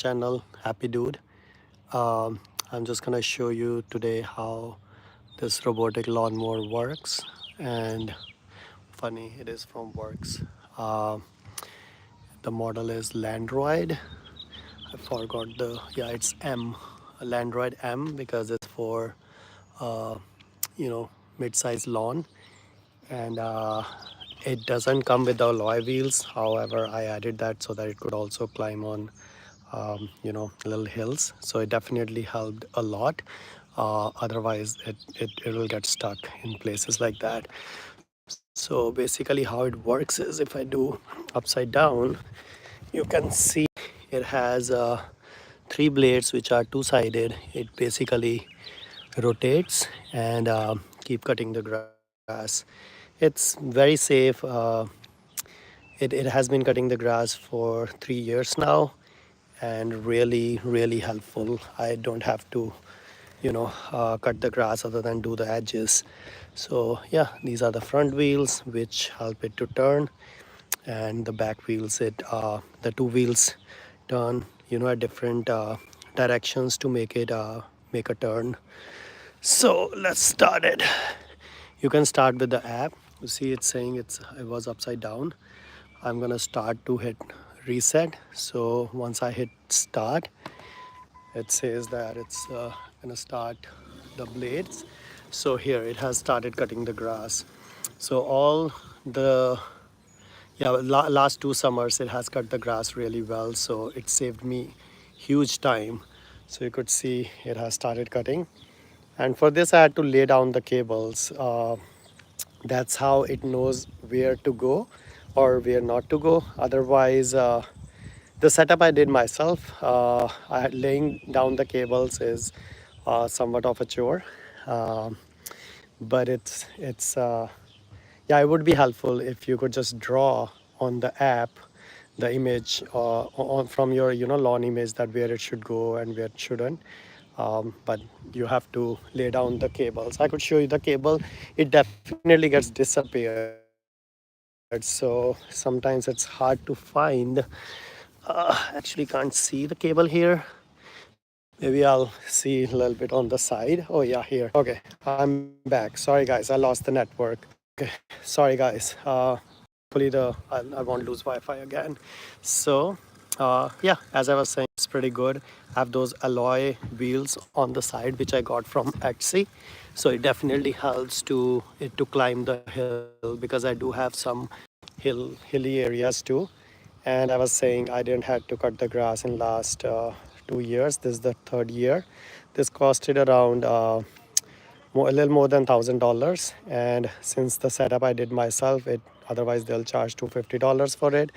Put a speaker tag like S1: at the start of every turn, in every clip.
S1: channel, Happy Dude. I'm just gonna show you today how this robotic lawnmower works. And funny, it is from Works. Uh, the model is Landroid. I forgot it's M, Landroid M, because it's for uh, mid-size lawn. And it doesn't come with the alloy wheels. However, I added that so that it could also climb on little hills, so it definitely helped a lot. Otherwise it will get stuck in places like that. So basically how it works is, if I do upside down, you can see it has three blades which are two-sided. It basically rotates and keep cutting the grass. It's very safe. It has been cutting the grass for 3 years now, and really helpful. I don't have to cut the grass other than do the edges. So yeah, these are the front wheels which help it to turn, and the back wheels, the two wheels turn at different directions to make a turn. So let's start it. You can start with the app. You see it's saying it was upside down. I'm gonna start to hit reset. So once I hit start, it says that it's gonna start the blades. So here it has started cutting the grass. So all the last 2 summers it has cut the grass really well, so it saved me huge time. So you could see it has started cutting, and for this I had to lay down the cables. That's how it knows where to go or where not to go. Otherwise, the setup I did myself. Laying down the cables is somewhat of a chore, um, but it's yeah, it would be helpful if you could just draw on the app the image from your lawn image, that where it should go and where it shouldn't. But you have to lay down the cables. I could show you the cable. It definitely gets disappeared, so sometimes it's hard to find. Actually can't see the cable here. Maybe I'll see a little bit on the side. Oh yeah, here. Okay, I'm back. Sorry guys, I lost the network. Okay, sorry guys. Hopefully I won't lose Wi-Fi again. So yeah, as I was saying, it's pretty good. I have those alloy wheels on the side which I got from Etsy. So it definitely helps to climb the hill, because I do have some hilly areas too. And I was saying I didn't have to cut the grass in last 2 years. This is the third year. This costed around a little more than $1,000. And since the setup I did myself, it otherwise they'll charge $250 for it.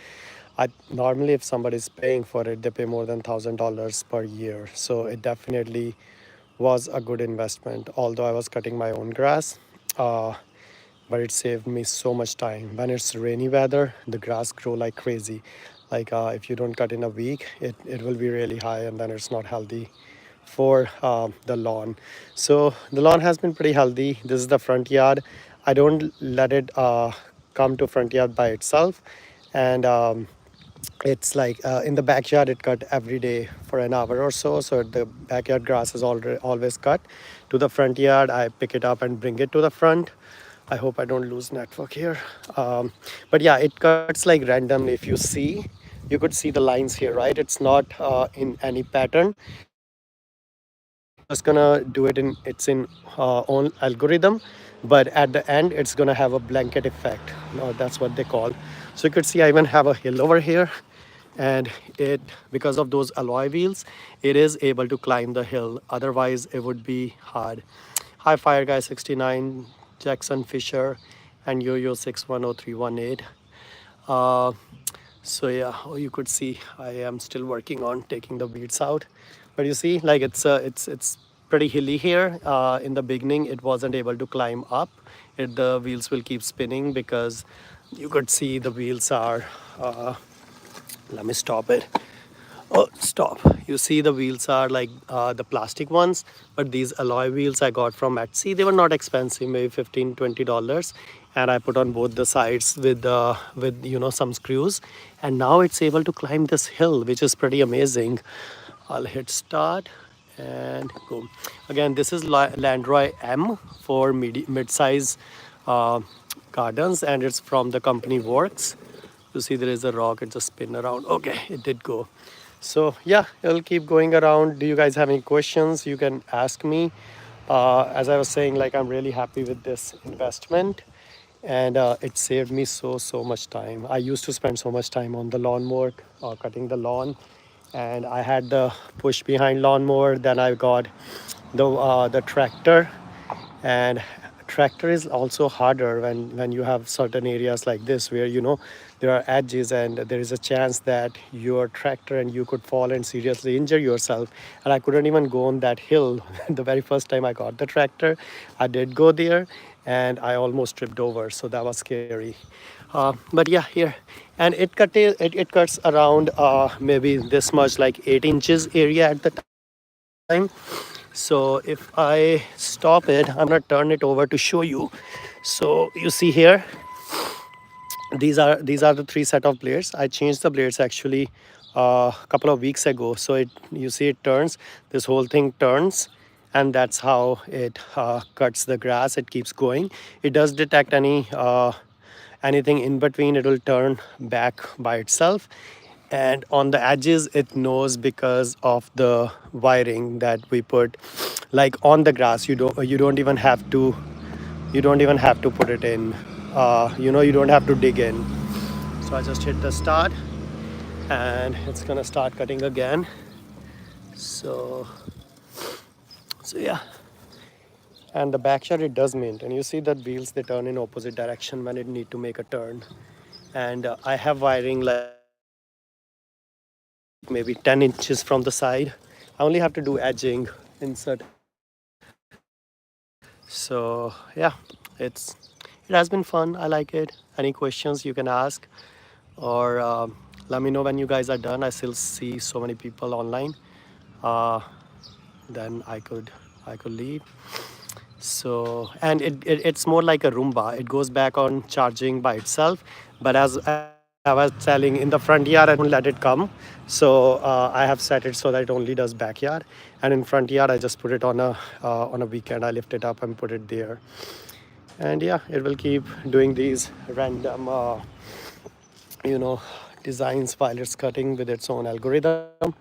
S1: I normally, if somebody's paying for it, they pay more than $1,000 per year. So it definitely was a good investment. Although I was cutting my own grass, but it saved me so much time. When it's rainy weather, the grass grow like crazy. Like if you don't cut in a week, it will be really high, and then it's not healthy for the lawn. So the lawn has been pretty healthy. This is the front yard. I don't let it come to front yard by itself. And it's like in the backyard it cut every day for an hour or so. So the backyard grass is always cut. To the front yard, I pick it up and bring it to the front. I hope I don't lose network here. But yeah, it cuts like randomly. If you see, you could see the lines here, right? It's not in any pattern. It's just gonna do it in its own algorithm, but at the end it's gonna have a blanket effect. No, that's what they call. So you could see I even have a hill over here, and it, because of those alloy wheels, it is able to climb the hill. Otherwise it would be hard. Hi Fire Guy 69, Jackson Fisher, and Yo-Yo 610318. uh, so yeah, you could see I am still working on taking the weeds out. But you see, like it's pretty hilly here. In the beginning it wasn't able to climb up. The wheels will keep spinning, because you could see the wheels are let me stop it. Oh, stop. You see the wheels are like the plastic ones, but these alloy wheels I got from Etsy, they were not expensive, maybe $15-20. and I put on both the sides with some screws, and now it's able to climb this hill, which is pretty amazing. I'll hit start and go. Again, this is Landroy M for mid-size uh, gardens, and it's from the company Works. You see there is a rock, it just spin around. Okay, it did go. So yeah, it'll keep going around. Do you guys have any questions? You can ask me. As I was saying, like, I'm really happy with this investment, and it saved me so much time. I used to spend so much time on the lawnmower, cutting the lawn, and I had the push behind lawnmower. Then I got the tractor, and tractor is also harder when you have certain areas like this where there are edges and there is a chance that your tractor and you could fall and seriously injure yourself. And I couldn't even go on that hill. The very first time I got the tractor, I did go there and I almost tripped over, so that was scary. But yeah, here, and it cuts around maybe this much, like 8 inches area at the time. So if I stop it, I'm gonna turn it over to show you. So you see here, these are the three set of blades. I changed the blades actually a couple of weeks ago. So you see it turns, this whole thing turns, and that's how it cuts the grass. It keeps going. It does detect anything in between, it will turn back by itself. And on the edges it knows because of the wiring that we put, like on the grass. You don't even have to put it in. You don't have to dig in. So I just hit the start and it's gonna start cutting again. So yeah, and the backyard it does mint, and you see that wheels they turn in opposite direction when it need to make a turn. And I have wiring like maybe 10 inches from the side. I only have to do edging in certain areas. So yeah, it has been fun. I like it. Any questions you can ask, or let me know when you guys are done. I still see so many people online. uh, then I could leave. So, and it's more like a Roomba. It goes back on charging by itself. But as I was telling, in the front yard I don't let it come. So I have set it so that it only does backyard, and in front yard I just put it on a weekend. I lift it up and put it there, and yeah, it will keep doing these random you know designs while it's cutting with its own algorithm,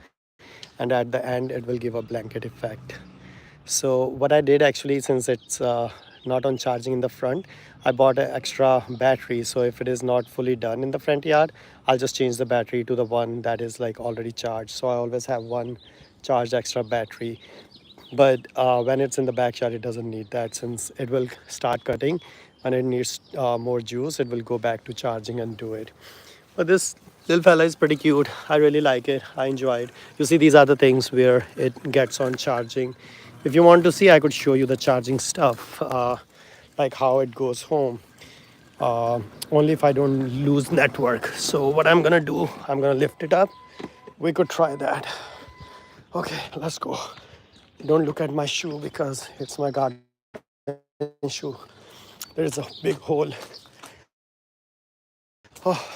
S1: and at the end it will give a blanket effect. So what I did actually, since it's not on charging in the front, I bought an extra battery. So if it is not fully done in the front yard, I'll just change the battery to the one that is like already charged. So I always have one charged extra battery. But when it's in the backyard, it doesn't need that, since it will start cutting. When it needs more juice, it will go back to charging and do it. But this little fella is pretty cute. I really like it. I enjoy it. You see, these are the things where it gets on charging. If you want to see, I could show you the charging stuff, like how it goes home. Only if I don't lose network. So what I'm gonna do, I'm gonna lift it up. We could try that. Okay, let's go. Don't look at my shoe because it's my garden shoe. There is a big hole. Oh,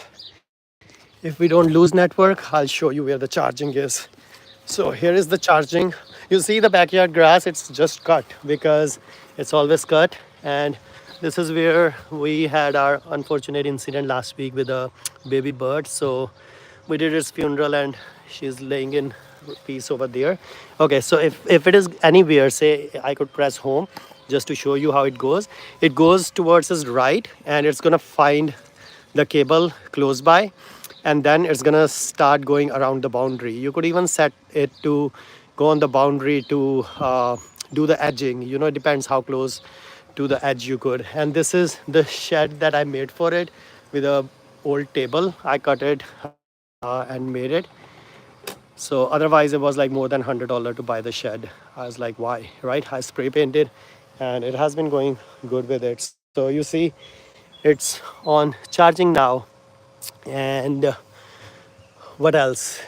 S1: if we don't lose network, I'll show you where the charging is. So here is the charging. You see the backyard grass, it's just cut because it's always cut. And this is where we had our unfortunate incident last week with a baby bird. So we did his funeral and she's laying in peace over there. Okay, so if it is anywhere, say I could press home just to show you how it goes. It goes towards his right and it's gonna find the cable close by, and then it's gonna start going around the boundary. You could even set it to go on the boundary to do the edging. It depends how close to the edge you could. And this is the shed that I made for it with a old table. I cut it and made it. So otherwise it was like more than $100 to buy the shed. I was like, why, right? I spray painted and it has been going good with it. So you see, it's on charging now. And what else?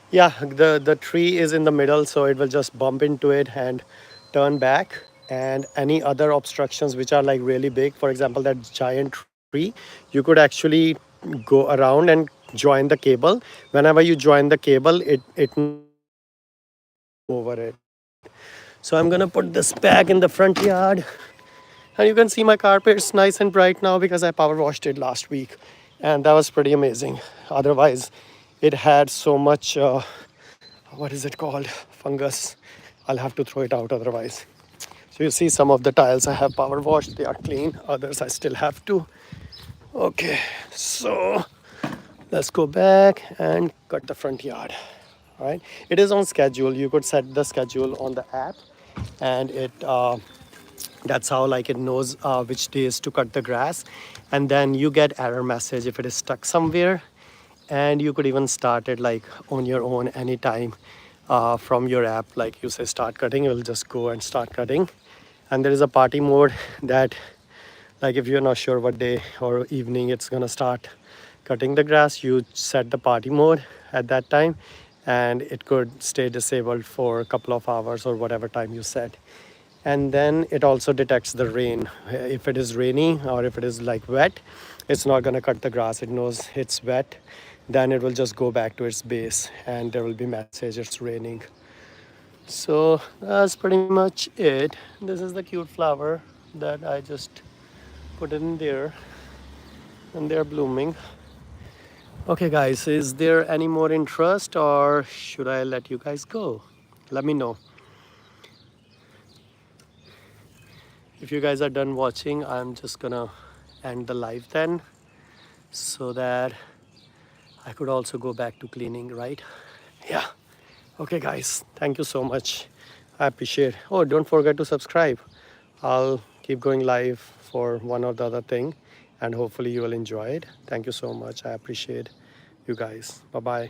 S1: Yeah, the tree is in the middle, so it will just bump into it and turn back. and any other obstructions which are like really big, for example that giant tree, you could actually go around and join the cable. Whenever you join the cable, it knows that you are going to move over it. So I'm gonna put this back in the front yard, and you can see my carpet's nice and bright now because I power washed it last week, and that was pretty amazing. Otherwise it had so much what is it called, fungus. I'll have to throw it out otherwise. So you see some of the tiles I have power washed, they are clean, others I still have to. Okay, so let's go back and cut the front yard. All right, it is on schedule. You could set the schedule on the app, and it that's how like it knows which days to cut the grass, and then you get error message if it is stuck somewhere, and you could even start it like on your own anytime from your app. Like you say start cutting, it will just go and start cutting. And there is a party mode that, like if you're not sure what day or evening it's gonna start cutting the grass, you set the party mode at that time, and it could stay disabled for a couple of hours or whatever time you set. And then it also detects the rain. If it is rainy or if it is like wet, it's not going to cut the grass. It knows it's wet, then it will just go back to its base, and there will be message it's raining. So that's pretty much it. This is the cute flower that I just put it in there, and they're blooming. Okay guys, is there any more interest, or should I let you guys go? Let me know. If you guys are done watching, I'm just gonna end the live then, so that I could also go back to cleaning, right? Yeah. Okay guys, thank you so much. I appreciate. Oh, don't forget to subscribe. I'll keep going live for one or the other thing, and hopefully you will enjoy it. Thank you so much. I appreciate you guys. Bye bye.